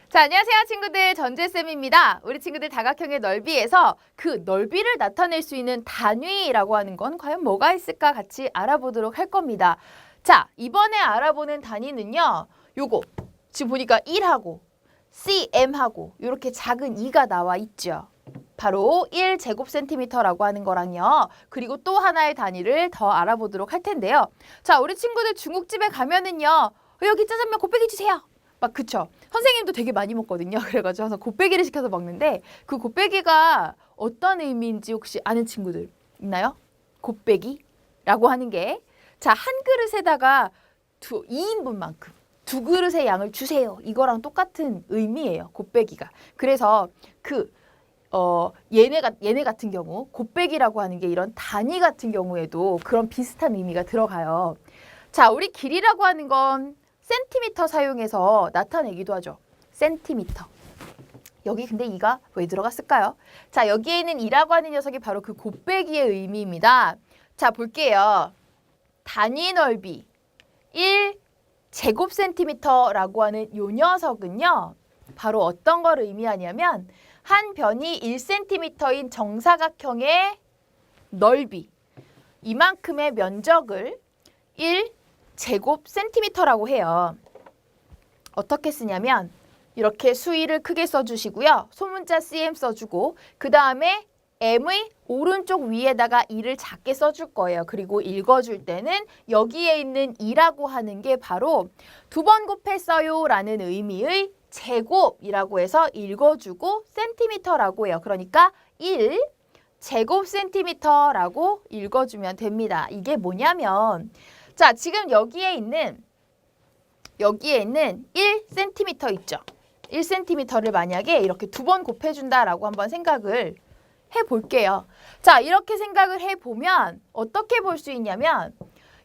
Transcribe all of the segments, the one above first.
자, 안녕하세요 친구들, 전재쌤입니다. 우리 친구들 다각형의 넓이에서 그 넓이를 나타낼 수 있는 단위라고 하는 건 과연 뭐가 있을까 같이 알아보도록 할 겁니다. 자, 이번에 알아보는 단위는요. 요거 지금 보니까 1하고 cm하고 이렇게 작은 2가 나와 있죠. 바로 1제곱센티미터라고 하는 거랑요. 그리고 또 하나의 단위를 더 알아보도록 할 텐데요. 자, 우리 친구들 중국집에 가면은요. 여기 짜장면 곱빼기 주세요. 막 그쵸? 선생님도 되게 많이 먹거든요. 그래가지고 항상 곱빼기를 시켜서 먹는데 그 곱빼기가 어떤 의미인지 혹시 아는 친구들 있나요? 곱빼기라고 하는 게 자, 한 그릇에다가 2인분만큼 두 그릇의 양을 주세요. 이거랑 똑같은 의미예요. 곱빼기가. 그래서 얘네 같은 경우 곱빼기라고 하는 게 이런 단위 같은 경우에도 그런 비슷한 의미가 들어가요. 자, 우리 길이라고 하는 건 센티미터 사용해서 나타내기도 하죠. 센티미터. 여기 근데 2가 왜 들어갔을까요? 자, 여기에 있는 2라고 하는 녀석이 바로 그 곱빼기의 의미입니다. 자, 볼게요. 단위 넓이 1제곱센티미터라고 하는 요 녀석은요. 바로 어떤 걸 의미하냐면 한 변이 1cm인 정사각형의 넓이 이만큼의 면적을 1제곱센티미터라고 해요. 어떻게 쓰냐면 이렇게 수위를 크게 써주시고요. 소문자 cm 써주고 그 다음에 m의 오른쪽 위에다가 2를 작게 써줄 거예요. 그리고 읽어줄 때는 여기에 있는 2라고 하는 게 바로 두 번 곱했어요 라는 의미의 제곱이라고 해서 읽어주고 센티미터라고 해요. 그러니까 1제곱센티미터라고 읽어주면 됩니다. 이게 뭐냐면 자, 지금 여기에 있는 1cm 있죠. 1cm를 만약에 이렇게 두 번 곱해준다라고 한번 생각을 해볼게요. 자, 이렇게 생각을 해보면 어떻게 볼 수 있냐면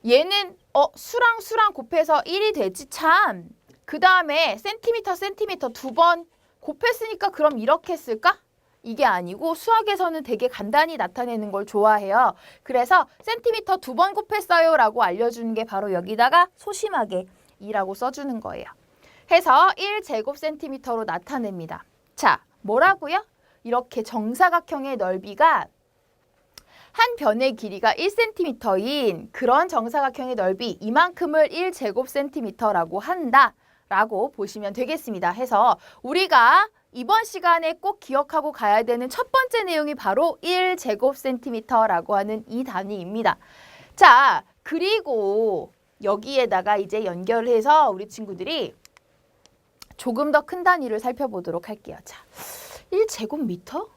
얘는 수랑 곱해서 1이 되지 참. 그 다음에 센티미터 두 번 곱했으니까 그럼 이렇게 쓸까? 이게 아니고 수학에서는 되게 간단히 나타내는 걸 좋아해요. 그래서 센티미터 두 번 곱했어요 라고 알려주는 게 바로 여기다가 소심하게 2라고 써주는 거예요. 해서 1제곱센티미터로 나타냅니다. 자, 뭐라고요? 이렇게 정사각형의 넓이가 한 변의 길이가 1cm인 그런 정사각형의 넓이 이만큼을 1제곱센티미터라고 한다라고 보시면 되겠습니다. 해서 우리가 이번 시간에 꼭 기억하고 가야 되는 첫 번째 내용이 바로 1제곱센티미터라고 하는 이 단위입니다. 자, 그리고 여기에다가 이제 연결을 해서 우리 친구들이 조금 더 큰 단위를 살펴보도록 할게요. 자, 1제곱미터?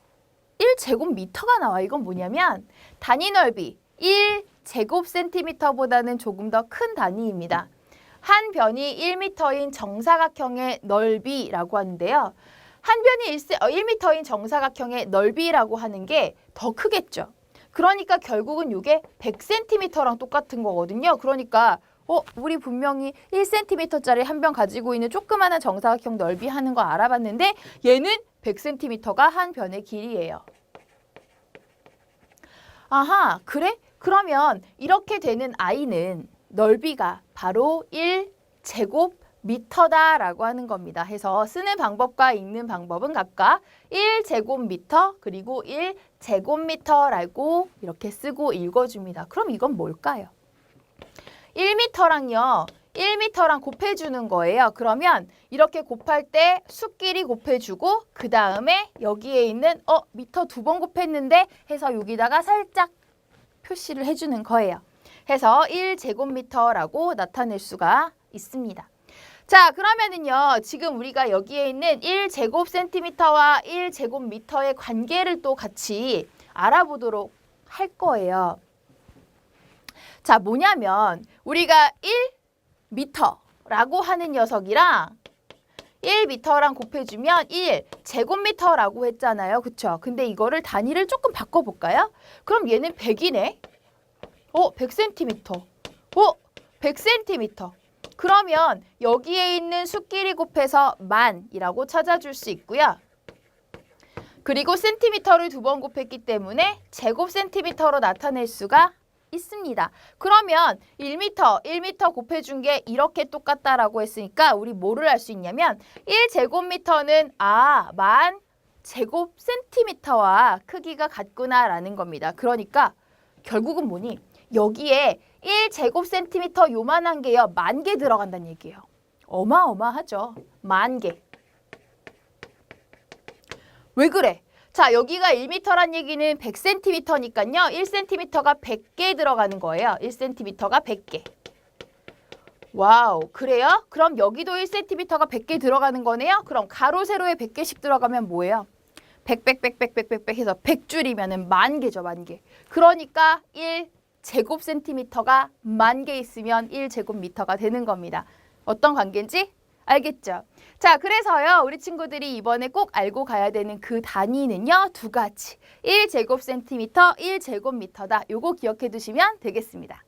1제곱미터가 나와. 이건 뭐냐면 단위 넓이 1제곱센티미터보다는 조금 더 큰 단위입니다. 한 변이 1m인 정사각형의 넓이라고 하는데요. 한 변이 1m인 정사각형의 넓이라고 하는 게 더 크겠죠. 그러니까 결국은 이게 100cm랑 똑같은 거거든요. 그러니까 우리 분명히 1cm짜리 한 변 가지고 있는 조그마한 정사각형 넓이 하는 거 알아봤는데 얘는 100cm가 한 변의 길이에요. 아하, 그래? 그러면 이렇게 되는 i는 넓이가 바로 1제곱미터다라고 하는 겁니다. 해서 쓰는 방법과 읽는 방법은 각각 1제곱미터 그리고 1제곱미터라고 이렇게 쓰고 읽어줍니다. 그럼 이건 뭘까요? 1m랑요. 1m랑 곱해주는 거예요. 그러면 이렇게 곱할 때 수끼리 곱해주고 그 다음에 여기에 있는 미터 두 번 곱했는데 해서 여기다가 살짝 표시를 해주는 거예요. 해서 1제곱미터라고 나타낼 수가 있습니다. 자, 그러면은요. 지금 우리가 여기에 있는 1제곱센티미터와 1제곱미터의 관계를 또 같이 알아보도록 할 거예요. 자, 뭐냐면 우리가 1m라고 하는 녀석이랑 1m랑 곱해주면 1제곱미터라고 했잖아요. 그쵸? 근데 이거를 단위를 조금 바꿔볼까요? 그럼 얘는 100이네. 100cm. 100cm. 그러면 여기에 있는 수끼리 곱해서 만이라고 찾아줄 수 있고요. 그리고 센티미터를 두 번 곱했기 때문에 제곱센티미터로 나타낼 수가 있습니다. 그러면 1m 곱해준 게 이렇게 똑같다라고 했으니까 우리 뭐를 알 수 있냐면 1제곱미터는 만 제곱센티미터와 크기가 같구나라는 겁니다. 그러니까 결국은 뭐니? 여기에 1제곱센티미터 요만한 게요. 10,000개 들어간다는 얘기예요. 어마어마하죠. 10,000개. 왜 그래? 자, 여기가 1m란 얘기는 100cm니까요. 1cm가 100개 들어가는 거예요. 1cm가 100개. 와우, 그래요? 그럼 여기도 1cm가 100개 들어가는 거네요? 그럼 가로, 세로에 100개씩 들어가면 뭐예요? 100 해서 100줄이면 10,000개죠, 10,000개. 그러니까 1제곱센티미터가 10,000개 있으면 1제곱미터가 되는 겁니다. 어떤 관계인지 알겠죠? 자, 그래서요, 우리 친구들이 이번에 꼭 알고 가야 되는 그 단위는요, 2가지. 1제곱센티미터, 1제곱미터다. 요거 기억해 두시면 되겠습니다.